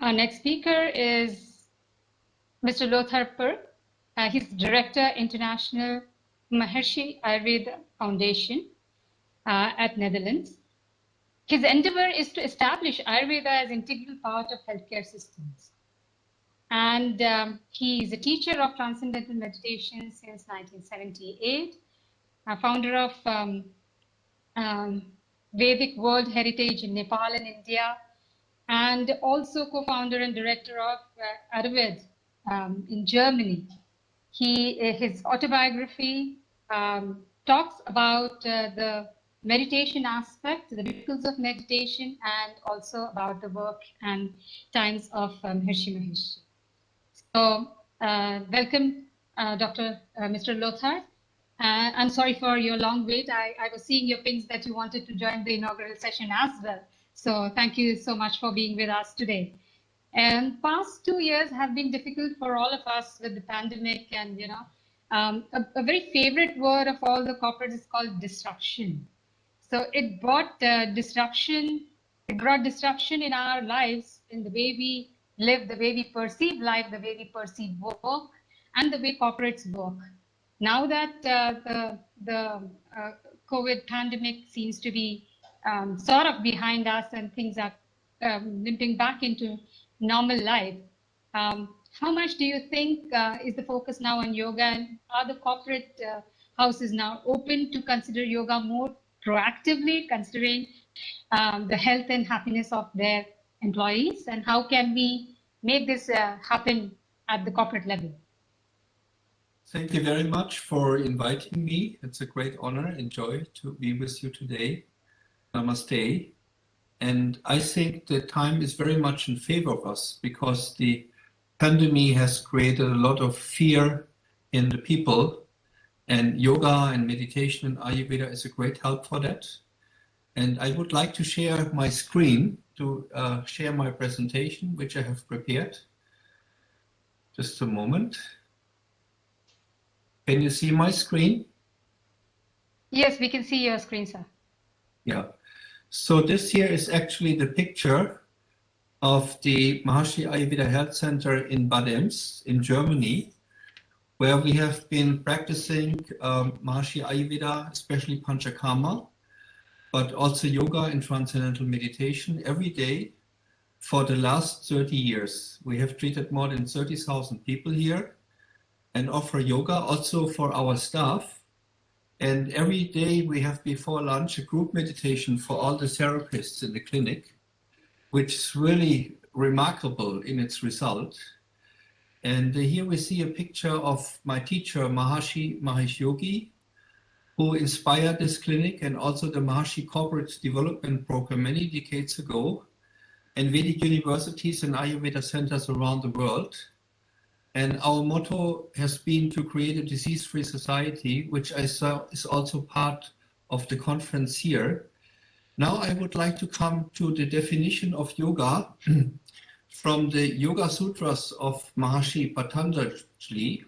Our next speaker is Mr. Lothar Pirc. He's Director, International Maharishi AyurVeda Foundation at Netherlands. His endeavor is to establish Ayurveda as an integral part of healthcare systems. And he is a teacher of Transcendental Meditation since 1978, a founder of Vedic World Heritage in Nepal and India, and also co-founder and director of AyurVeda in Germany. His autobiography talks about the meditation aspect, the rituals of meditation, and also about the work and times of Maharishi. So welcome, Mr. Lothar. I'm sorry for your long wait. I was seeing your pings that you wanted to join the inaugural session as well. So thank you so much for being with us today. And past 2 years have been difficult for all of us with the pandemic, and a very favorite word of all the corporates is called disruption. So it brought disruption. It brought disruption in our lives, in the way we live, the way we perceive life, the way we perceive work, and the way corporates work. Now that the COVID pandemic seems to be sort of behind us and things are limping back into normal life, how much do you think is the focus now on yoga, and are the corporate houses now open to consider yoga more proactively, considering the health and happiness of their employees, and how can we make this happen at the corporate level? Thank you very much for inviting me. It's a great honor and joy to be with you today. Namaste. And I think the time is very much in favor of us, because the pandemic has created a lot of fear in the people, and yoga and meditation and Ayurveda is a great help for that. And I would like to share my screen to share my presentation, which I have prepared. Just a moment. Can you see my screen? Yes, we can see your screen, sir. Yeah. So this here is actually the picture of the Maharishi Ayurveda Health Center in Bad Ems in Germany, where we have been practicing Maharishi Ayurveda, especially Panchakarma, but also yoga and transcendental meditation every day for the last 30 years. We have treated more than 30,000 people here and offer yoga also for our staff. And every day we have before lunch a group meditation for all the therapists in the clinic, which is really remarkable in its result. And here we see a picture of my teacher, Maharishi Mahesh Yogi, who inspired this clinic and also the Maharishi Corporate Development Program many decades ago, and Vedic universities and Ayurveda centers around the world. And our motto has been to create a disease-free society, which I saw is also part of the conference here. Now I would like to come to the definition of yoga from the Yoga Sutras of Maharishi Patanjali.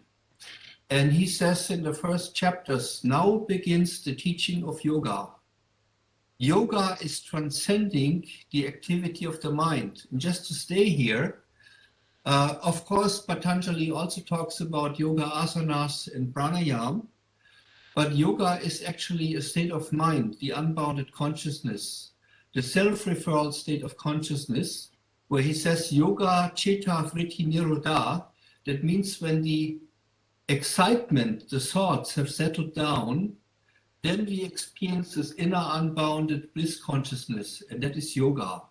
And he says in the first chapters, now begins the teaching of yoga. Yoga is transcending the activity of the mind. And just to stay here, of course, Patanjali also talks about yoga asanas and pranayama, but yoga is actually a state of mind, the unbounded consciousness, the self-referral state of consciousness, where he says yoga chitta vritti nirodha. That means when the excitement, the thoughts have settled down, then we experience this inner unbounded bliss consciousness, and that is yoga.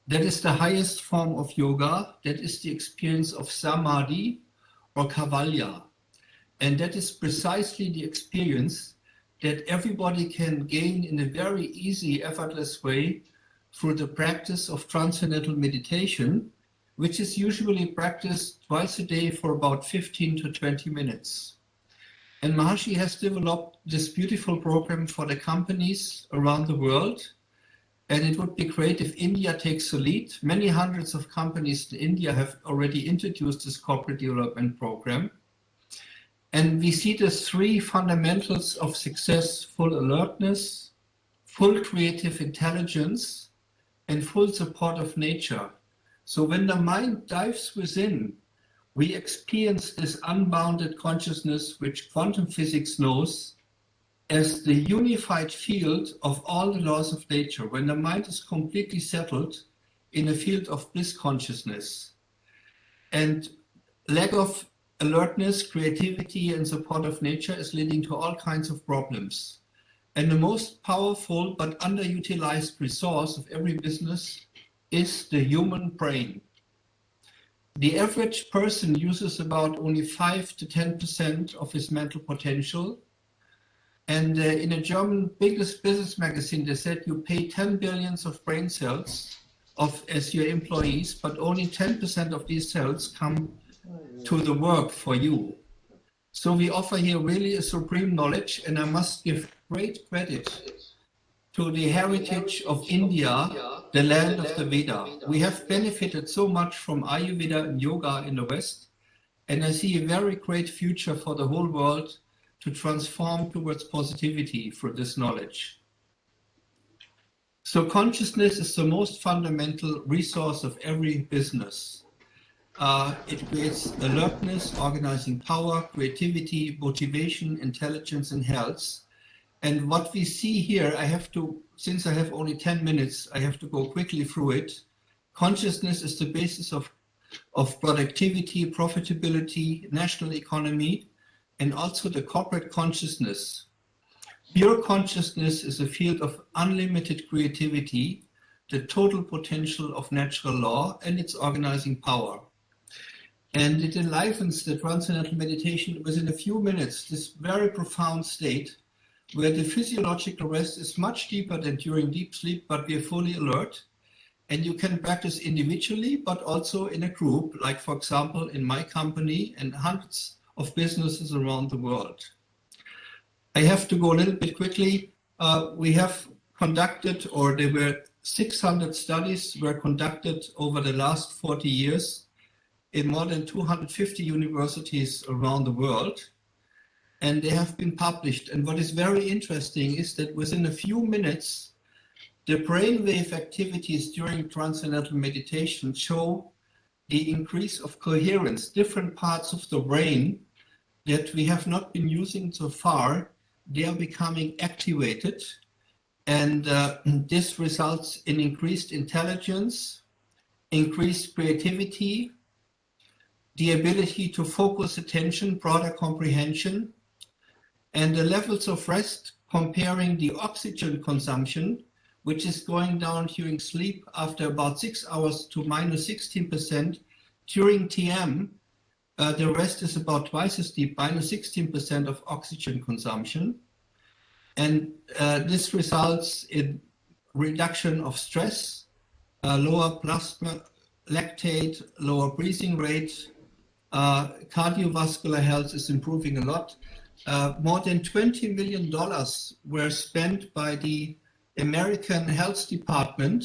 That is the highest form of yoga. That is the experience of samadhi or kavalya. And that is precisely the experience that everybody can gain in a very easy, effortless way through the practice of transcendental meditation, which is usually practiced twice a day for about 15 to 20 minutes. And Maharishi has developed this beautiful program for the companies around the world. And it would be great if India takes the lead. Many hundreds of companies in India have already introduced this corporate development program. And we see the three fundamentals of success: full alertness, full creative intelligence, and full support of nature. So when the mind dives within, we experience this unbounded consciousness which quantum physics knows as the unified field of all the laws of nature. When the mind is completely settled in a field of bliss consciousness, and lack of alertness, creativity, and support of nature is leading to all kinds of problems. And the most powerful but underutilized resource of every business is the human brain. The average person uses about only 5 to 10% of his mental potential. And in a German biggest business magazine, they said you pay 10 billions of brain cells as your employees, but only 10% of these cells come to the work for you. So we offer here really a supreme knowledge, and I must give great credit to the heritage of India, the land of the Veda. We have benefited so much from AyurVeda and yoga in the West, and I see a very great future for the whole world to transform towards positivity through this knowledge. So consciousness is the most fundamental resource of every business. It creates alertness, organizing power, creativity, motivation, intelligence, and health. And what we see here, since I have only 10 minutes, I have to go quickly through it. Consciousness is the basis of productivity, profitability, national economy, and also the corporate consciousness. Pure consciousness is a field of unlimited creativity, the total potential of natural law, and its organizing power. And it enlivens the transcendental meditation within a few minutes, this very profound state where the physiological rest is much deeper than during deep sleep, but we are fully alert. And you can practice individually, but also in a group, like, for example, in my company and hundreds of businesses around the world. I have to go a little bit quickly. We have conducted, or there were 600 studies were conducted over the last 40 years in more than 250 universities around the world, and they have been published. And what is very interesting is that within a few minutes, the brainwave activities during transcendental meditation show the increase of coherence. Different parts of the brain that we have not been using so far, they are becoming activated, and this results in increased intelligence, increased creativity, the ability to focus attention, broader comprehension, and the levels of rest, comparing the oxygen consumption, which is going down during sleep after about 6 hours to minus 16%. During TM, the rest is about twice as deep, minus 16% of oxygen consumption. And this results in reduction of stress, lower plasma lactate, lower breathing rate, cardiovascular health is improving a lot. More than $20 million were spent by the American Health Department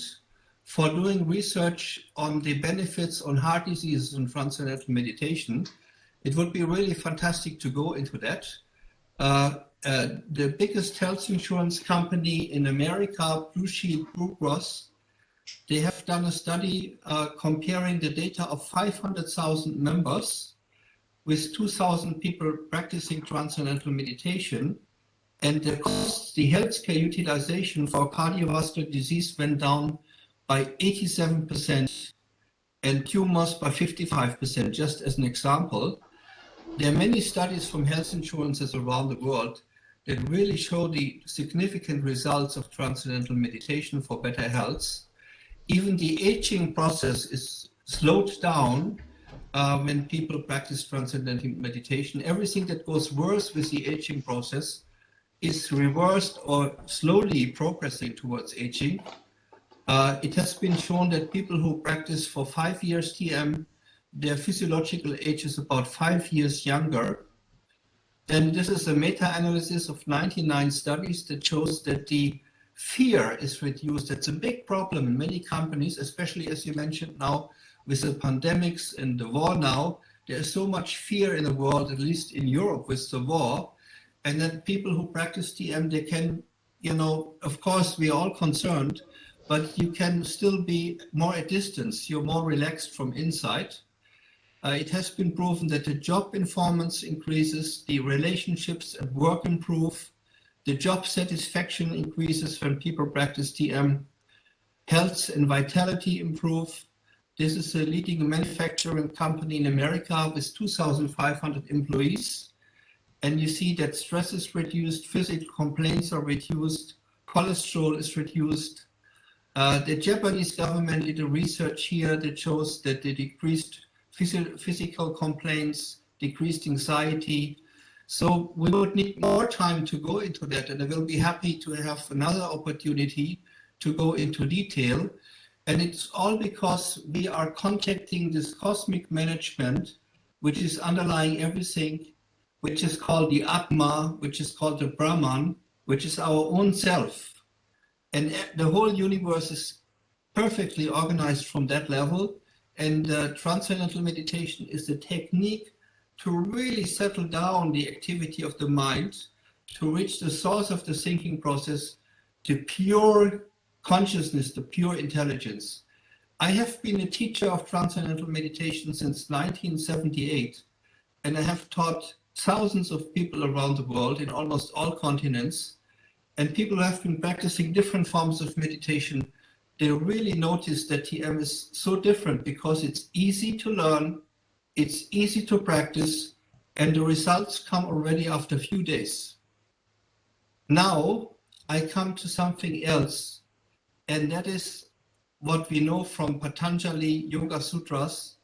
for doing research on the benefits on heart diseases and transcendental meditation. It would be really fantastic to go into that. The biggest health insurance company in America, Blue Shield Blue Cross, they have done a study comparing the data of 500,000 members with 2,000 people practicing transcendental meditation, and the costs, the healthcare utilization for cardiovascular disease went down by 87% and tumors by 55%, just as an example. There are many studies from health insurances around the world that really show the significant results of transcendental meditation for better health. Even the aging process is slowed down when people practice transcendental meditation. Everything that goes worse with the aging process is reversed or slowly progressing towards aging. It has been shown that people who practice for 5 years TM, their physiological age is about 5 years younger. And this is a meta-analysis of 99 studies that shows that the fear is reduced. That's a big problem in many companies, especially as you mentioned now with the pandemics and the war now. There is so much fear in the world, at least in Europe with the war. And then people who practice TM, they can, of course, we are all concerned, but you can still be more at distance. You're more relaxed from inside. It has been proven that the job performance increases, the relationships at work improve, the job satisfaction increases when people practice TM, health and vitality improve. This is a leading manufacturing company in America with 2,500 employees. And you see that stress is reduced, physical complaints are reduced, cholesterol is reduced. The Japanese government did a research here that shows that they decreased physical complaints, decreased anxiety. So we would need more time to go into that, and I will be happy to have another opportunity to go into detail. And it's all because we are contacting this cosmic management, which is underlying everything, which is called the Atma, which is called the Brahman, which is our own self. And the whole universe is perfectly organized from that level. And transcendental meditation is the technique to really settle down the activity of the mind, to reach the source of the thinking process, to pure consciousness, the pure intelligence. I have been a teacher of transcendental meditation since 1978, and I have taught thousands of people around the world in almost all continents, and people who have been practicing different forms of meditation, they really notice that TM is so different because it's easy to learn, it's easy to practice, and the results come already after a few days. Now I come to something else, and that is what we know from Patanjali Yoga Sutras,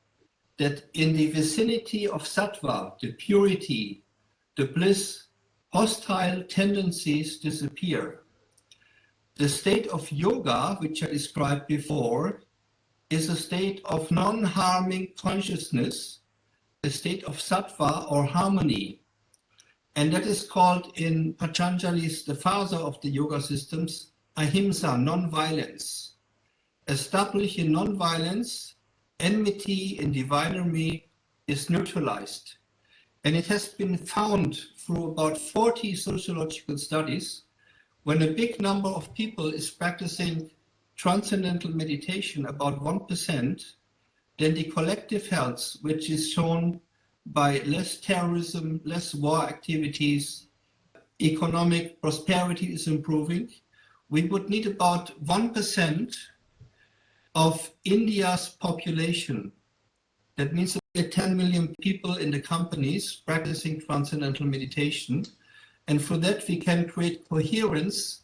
that in the vicinity of sattva, the purity, the bliss, hostile tendencies disappear. The state of yoga, which I described before, is a state of non-harming consciousness, a state of sattva or harmony. And that is called in Patanjali's, the father of the yoga systems, ahimsa, non-violence. Establish in non-violence, enmity in divinery is neutralized. And it has been found through about 40 sociological studies, when a big number of people is practicing transcendental meditation, about 1%, then the collective health, which is shown by less terrorism, less war activities, economic prosperity is improving. We would need about 1% of India's population. That means we have 10 million people in the companies practicing transcendental meditation. And for that, we can create coherence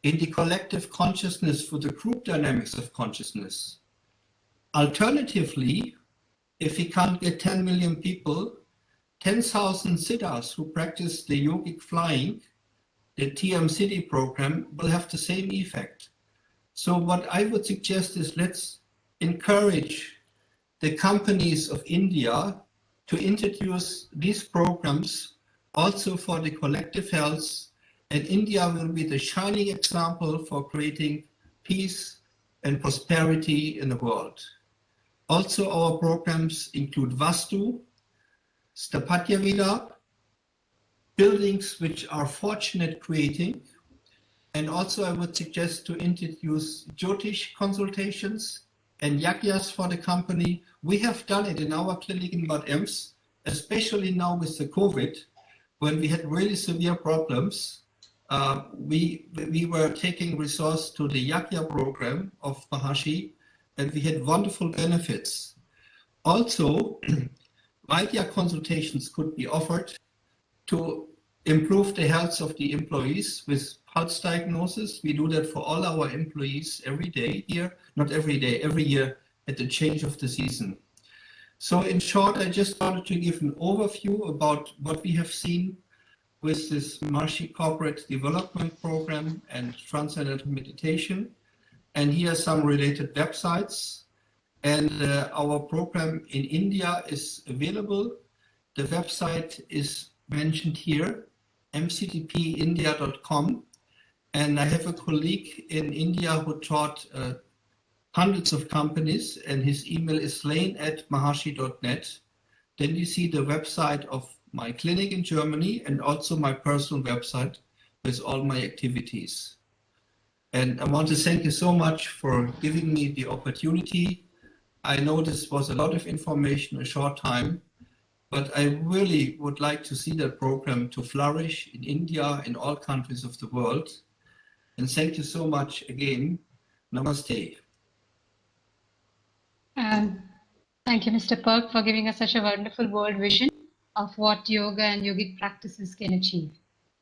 in the collective consciousness for the group dynamics of consciousness. Alternatively, if we can't get 10 million people, 10,000 siddhas who practice the yogic flying, the TM City program, will have the same effect. So what I would suggest is let's encourage the companies of India to introduce these programs also for the collective health, and India will be the shining example for creating peace and prosperity in the world. Also, our programs include Vastu, AyurVeda, buildings which are fortunate creating, and also I would suggest to introduce Jyotish consultations and yajnas for the company. We have done it in our clinic in Bad Ems, especially now with the COVID, when we had really severe problems. We were taking resource to the yajna program of Maharishi, and we had wonderful benefits. Also, Vaidya consultations could be offered to improve the health of the employees with pulse diagnosis. We do that for all our employees every day here, not every day, every year at the change of the season. So in short, I just wanted to give an overview about what we have seen with this Maharishi Corporate Development Program and Transcendental Meditation. And here are some related websites. And our program in India is available. The website is mentioned here, mctpindia.com. And I have a colleague in India who taught hundreds of companies, and his email is lane@maharishi.net. Then you see the website of my clinic in Germany and also my personal website with all my activities. And I want to thank you so much for giving me the opportunity. I know this was a lot of information in a short time, but I really would like to see that program to flourish in India, in all countries of the world. And thank you so much again. Namaste. Thank you, Mr. Pirc, for giving us such a wonderful world vision of what yoga and yogic practices can achieve.